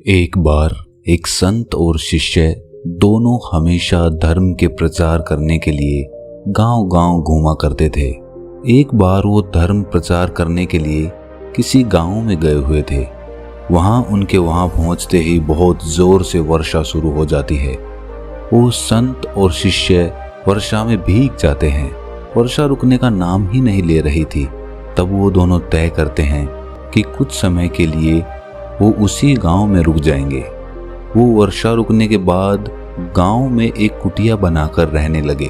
एक बार एक संत और शिष्य दोनों हमेशा धर्म के प्रचार करने के लिए गांव-गांव घूमा करते थे। एक बार वो धर्म प्रचार करने के लिए किसी गांव में गए हुए थे। उनके वहां पहुंचते ही बहुत जोर से वर्षा शुरू हो जाती है। वो संत और शिष्य वर्षा में भीग जाते हैं। वर्षा रुकने का नाम ही नहीं ले रही थी। तब वो दोनों तय करते हैं कि कुछ समय के लिए वो उसी गांव में रुक जाएंगे। वो वर्षा रुकने के बाद गांव में एक कुटिया बनाकर रहने लगे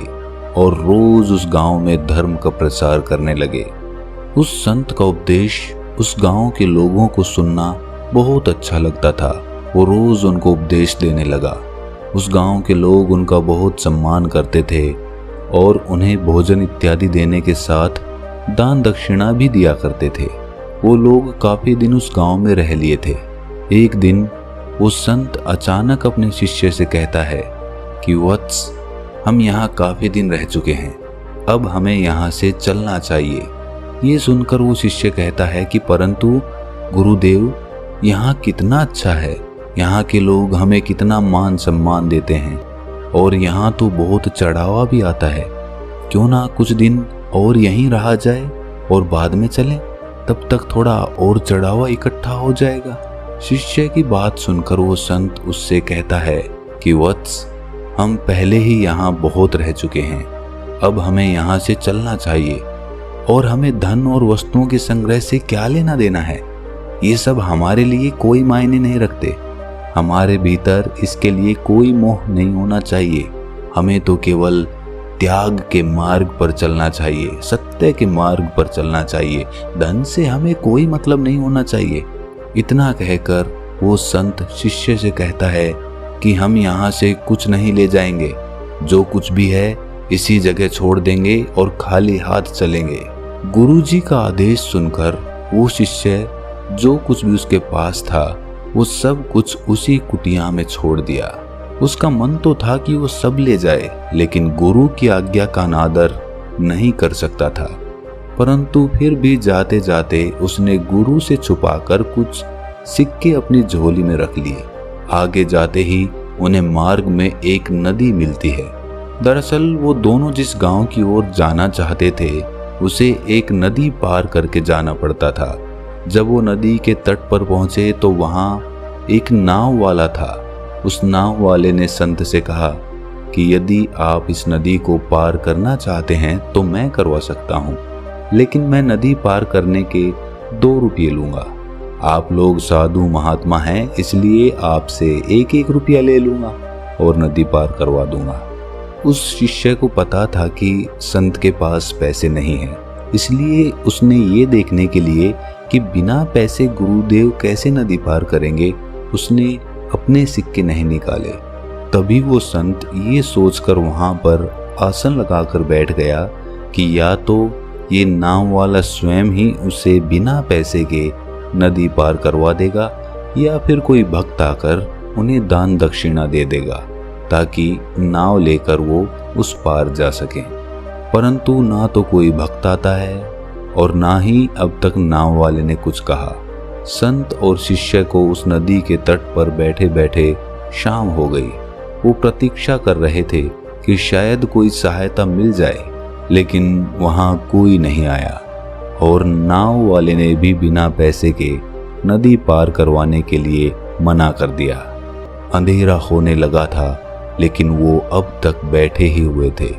और रोज उस गांव में धर्म का प्रचार करने लगे। उस संत का उपदेश उस गांव के लोगों को सुनना बहुत अच्छा लगता था। वो रोज उनको उपदेश देने लगा। उस गांव के लोग उनका बहुत सम्मान करते थे और उन्हें भोजन इत्यादि देने के साथ दान दक्षिणा भी दिया करते थे। वो लोग काफी दिन उस गांव में रह लिए थे। एक दिन वो संत अचानक अपने शिष्य से कहता है कि वत्स, हम यहाँ काफी दिन रह चुके हैं, अब हमें यहाँ से चलना चाहिए। ये सुनकर वो शिष्य कहता है कि परंतु गुरुदेव, यहाँ कितना अच्छा है, यहाँ के लोग हमें कितना मान सम्मान देते हैं और यहाँ तो बहुत चढ़ावा भी आता है। क्यों ना कुछ दिन और यहीं रहा जाए और बाद में चलें, तब तक थोड़ा और चढ़ावा इकट्ठा हो जाएगा। शिष्य की बात सुनकर वो संत उससे कहता है कि वत्स, हम पहले ही यहाँ बहुत रह चुके हैं, अब हमें यहाँ से चलना चाहिए और हमें धन और वस्तुओं के संग्रह से क्या लेना देना है। ये सब हमारे लिए कोई मायने नहीं रखते। हमारे भीतर इसके लिए कोई मोह नहीं होना चाहिए। हमें तो केवल त्याग के मार्ग पर चलना चाहिए, सत्य के मार्ग पर चलना चाहिए। धन से हमें कोई मतलब नहीं होना चाहिए। इतना कहकर वो संत शिष्य से कहता है कि हम यहाँ से कुछ नहीं ले जाएंगे, जो कुछ भी है इसी जगह छोड़ देंगे और खाली हाथ चलेंगे। गुरुजी का आदेश सुनकर वो शिष्य जो कुछ भी उसके पास था वो सब कुछ उसी कुटिया में छोड़ दिया। उसका मन तो था कि वो सब ले जाए, लेकिन गुरु की आज्ञा का अनादर नहीं कर सकता था। परंतु फिर भी जाते जाते उसने गुरु से छुपाकर कुछ सिक्के अपनी झोली में रख लिए। आगे जाते ही उन्हें मार्ग में एक नदी मिलती है। दरअसल वो दोनों जिस गांव की ओर जाना चाहते थे उसे एक नदी पार करके जाना पड़ता था। जब वो नदी के तट पर पहुंचे तो वहां एक नाव वाला था। उस नाव वाले ने संत से कहा कि यदि आप इस नदी को पार करना चाहते हैं तो मैं करवा सकता हूँ, लेकिन मैं नदी पार करने के 2 रुपये लूंगा। आप लोग साधु महात्मा हैं, इसलिए आपसे 1-1 रुपया ले लूंगा और नदी पार करवा दूंगा। उस शिष्य को पता था कि संत के पास पैसे नहीं हैं, इसलिए उसने ये देखने के लिए कि बिना पैसे गुरुदेव कैसे नदी पार करेंगे, उसने अपने सिक्के नहीं निकाले। तभी वो संत ये सोचकर वहां पर आसन लगाकर बैठ गया कि या तो ये नाव वाला स्वयं ही उसे बिना पैसे के नदी पार करवा देगा या फिर कोई भक्त आकर उन्हें दान दक्षिणा दे देगा ताकि नाव लेकर वो उस पार जा सके। परंतु ना तो कोई भक्त आता है और ना ही अब तक नाव वाले ने कुछ कहा। संत और शिष्य को उस नदी के तट पर बैठे बैठे शाम हो गई। वो प्रतीक्षा कर रहे थे कि शायद कोई सहायता मिल जाए, लेकिन वहां कोई नहीं आया और नाव वाले ने भी बिना पैसे के नदी पार करवाने के लिए मना कर दिया। अंधेरा होने लगा था, लेकिन वो अब तक बैठे ही हुए थे।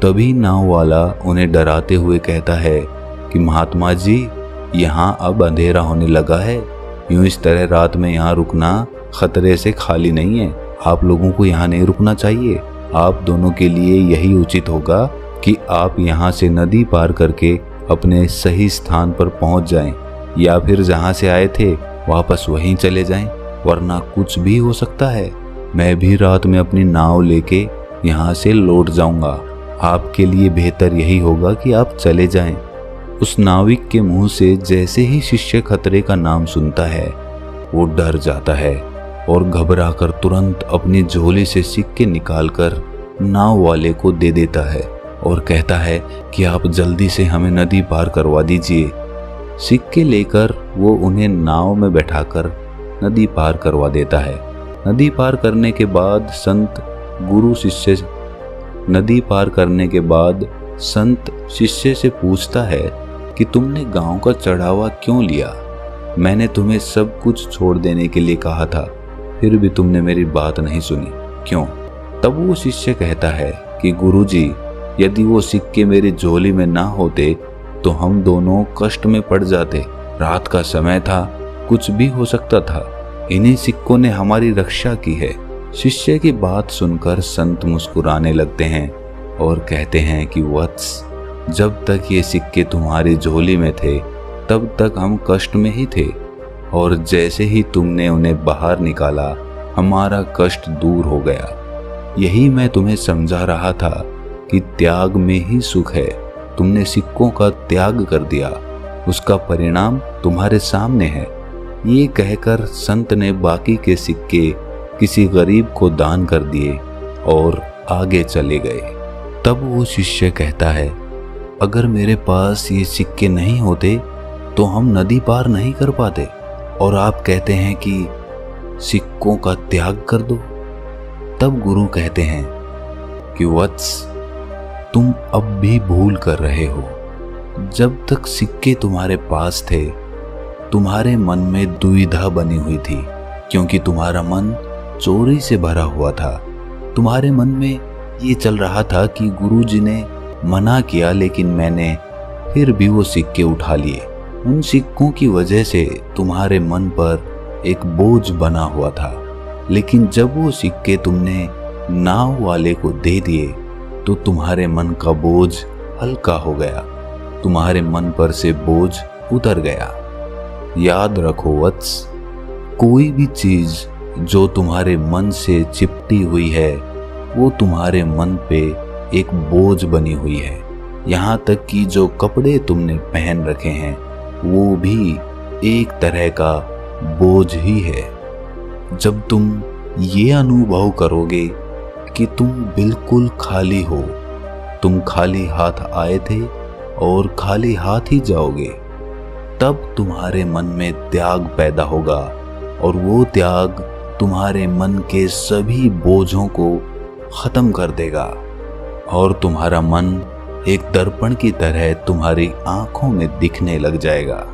तभी नाव वाला उन्हें डराते हुए कहता है कि महात्मा जी, यहाँ अब अंधेरा होने लगा है। यूं इस तरह रात में यहाँ रुकना खतरे से खाली नहीं है। आप लोगों को यहाँ नहीं रुकना चाहिए। आप दोनों के लिए यही उचित होगा कि आप यहाँ से नदी पार करके अपने सही स्थान पर पहुँच जाएं, या फिर जहाँ से आए थे वापस वहीं चले जाएं, वरना कुछ भी हो सकता है। मैं भी रात में अपनी नाव लेके यहाँ से लौट जाऊंगा। आपके लिए बेहतर यही होगा कि आप चले जाएं। उस नाविक के मुंह से जैसे ही शिष्य खतरे का नाम सुनता है वो डर जाता है और घबराकर तुरंत अपनी झोली से सिक्के निकालकर नाव वाले को दे देता है और कहता है कि आप जल्दी से हमें नदी पार करवा दीजिए। सिक्के लेकर वो उन्हें नाव में बैठाकर नदी पार करवा देता है। नदी पार करने के बाद संत शिष्य से पूछता है कि तुमने गांव का चढ़ावा क्यों लिया? मैंने तुम्हें सब कुछ छोड़ देने के लिए कहा था, फिर भी तुमने मेरी बात नहीं सुनी, क्यों? तब वो शिष्य कहता है कि गुरुजी, यदि वो सिक्के मेरी झोली में ना होते तो हम दोनों कष्ट में पड़ जाते। रात का समय था, कुछ भी हो सकता था। इन्हीं सिक्कों ने हमारी रक्षा की है। शिष्य की बात सुनकर संत मुस्कुराने लगते हैं और कहते हैं कि वत्स, जब तक ये सिक्के तुम्हारी झोली में थे तब तक हम कष्ट में ही थे, और जैसे ही तुमने उन्हें बाहर निकाला हमारा कष्ट दूर हो गया। यही मैं तुम्हें समझा रहा था कि त्याग में ही सुख है। तुमने सिक्कों का त्याग कर दिया, उसका परिणाम तुम्हारे सामने है। ये कहकर संत ने बाकी के सिक्के किसी गरीब को दान कर दिए और आगे चले गए। तब वो शिष्य कहता है, अगर मेरे पास ये सिक्के नहीं होते तो हम नदी पार नहीं कर पाते, और आप कहते हैं कि सिक्कों का त्याग कर दो। तब गुरु कहते हैं कि वत्स, तुम अब भी भूल कर रहे हो। जब तक सिक्के तुम्हारे पास थे तुम्हारे मन में दुविधा बनी हुई थी, क्योंकि तुम्हारा मन चोरी से भरा हुआ था। तुम्हारे मन में ये चल रहा था कि गुरुजी ने मना किया, लेकिन मैंने फिर भी वो सिक्के उठा लिए। उन सिक्कों की वजह से तुम्हारे मन पर एक बोझ बना हुआ था, लेकिन जब वो सिक्के तुमने नाव वाले को दे दिए तो तुम्हारे मन का बोझ हल्का हो गया, तुम्हारे मन पर से बोझ उतर गया। याद रखो वत्स, कोई भी चीज जो तुम्हारे मन से चिपटी हुई है वो तुम्हारे मन पे एक बोझ बनी हुई है। यहाँ तक कि जो कपड़े तुमने पहन रखे हैं वो भी एक तरह का बोझ ही है। जब तुम ये अनुभव करोगे कि तुम बिल्कुल खाली हो, तुम खाली हाथ आए थे और खाली हाथ ही जाओगे, तब तुम्हारे मन में त्याग पैदा होगा, और वो त्याग तुम्हारे मन के सभी बोझों को खत्म कर देगा, और तुम्हारा मन एक दर्पण की तरह तुम्हारी आंखों में दिखने लग जाएगा।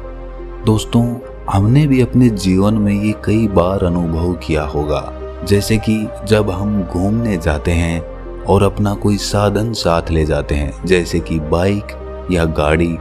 दोस्तों, हमने भी अपने जीवन में ये कई बार अनुभव किया होगा, जैसे कि जब हम घूमने जाते हैं और अपना कोई साधन साथ ले जाते हैं, जैसे कि बाइक या गाड़ी,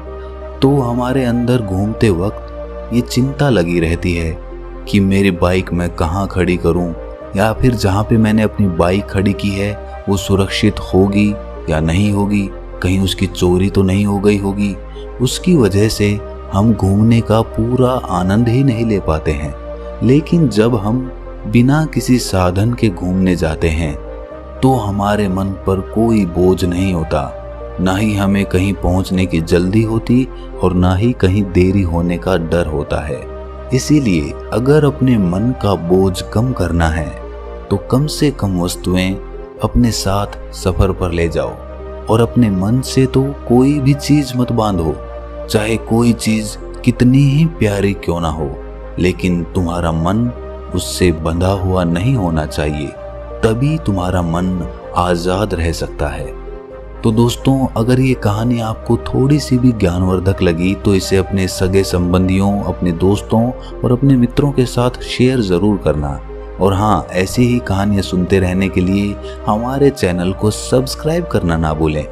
तो हमारे अंदर घूमते वक्त ये चिंता लगी रहती है कि मेरी बाइक मैं कहाँ खड़ी करूं, या फिर जहाँ पे मैंने अपनी बाइक खड़ी की है वो सुरक्षित होगी या नहीं होगी, कहीं उसकी चोरी तो नहीं हो गई होगी। उसकी वजह से हम घूमने का पूरा आनंद ही नहीं ले पाते हैं। लेकिन जब हम बिना किसी साधन के घूमने जाते हैं तो हमारे मन पर कोई बोझ नहीं होता, ना ही हमें कहीं पहुंचने की जल्दी होती और ना ही कहीं देरी होने का डर होता है। इसीलिए अगर अपने मन का बोझ कम करना है तो कम से कम वस्तुएं अपने साथ सफर पर ले जाओ, और अपने मन से तो कोई भी चीज मत बांधो, चाहे कोई चीज कितनी ही प्यारी क्यों ना हो, लेकिन तुम्हारा मन उससे बंधा हुआ नहीं होना चाहिए, तभी तुम्हारा मन आजाद रह सकता है। तो दोस्तों, अगर ये कहानी आपको थोड़ी सी भी ज्ञानवर्धक लगी तो इसे अपने सगे संबंधियों, अपने दोस्तों और अपने मित्रों के साथ शेयर ज़रूर करना। और हाँ, ऐसी ही कहानियाँ सुनते रहने के लिए हमारे चैनल को सब्सक्राइब करना ना भूलें।